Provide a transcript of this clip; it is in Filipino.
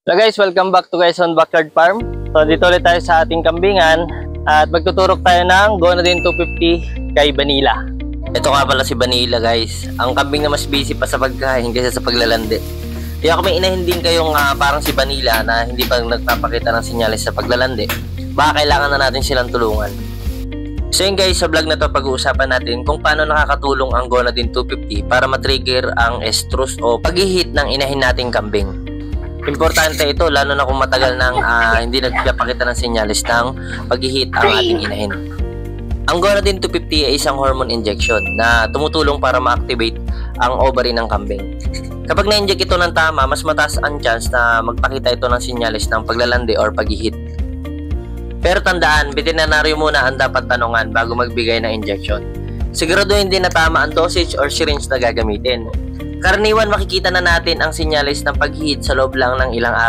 So guys, welcome back to Guys on Backyard Farm. So dito ulit tayo sa ating kambingan at magtuturok tayo ng Gonadin 250 kay Vanilla. Ito nga pala si Vanilla guys, ang kambing na mas busy pa sa pagkain kaysa sa paglalandi. Kaya kami inahin kayong parang si Vanilla na hindi pa nagpapakita ng sinyalis sa paglalandi. Baka kailangan na natin silang tulungan. So yun guys, sa vlog na to pag-uusapan natin kung paano nakakatulong ang Gonadin 250 para matrigger ang estrus o pag-hit ng inahin nating kambing. Importante ito lalo na kung matagal nang hindi nagpapakita ng senyales ng pag-hit ang ating inahin. Ang Gonadin 250 ay isang hormone injection na tumutulong para ma-activate ang ovary ng kambing. Kapag na-inject ito ng tama, mas mataas ang chance na magpakita ito ng senyales ng paglalandi or pag-hit. Pero tandaan, veterinaryo muna ang dapat tanungan bago magbigay ng injection. Siguraduhin din na tama ang dosage or syringe na gagamitin. Karaniwan makikita na natin ang sinyalis ng pag-hit sa loob lang ng ilang araw.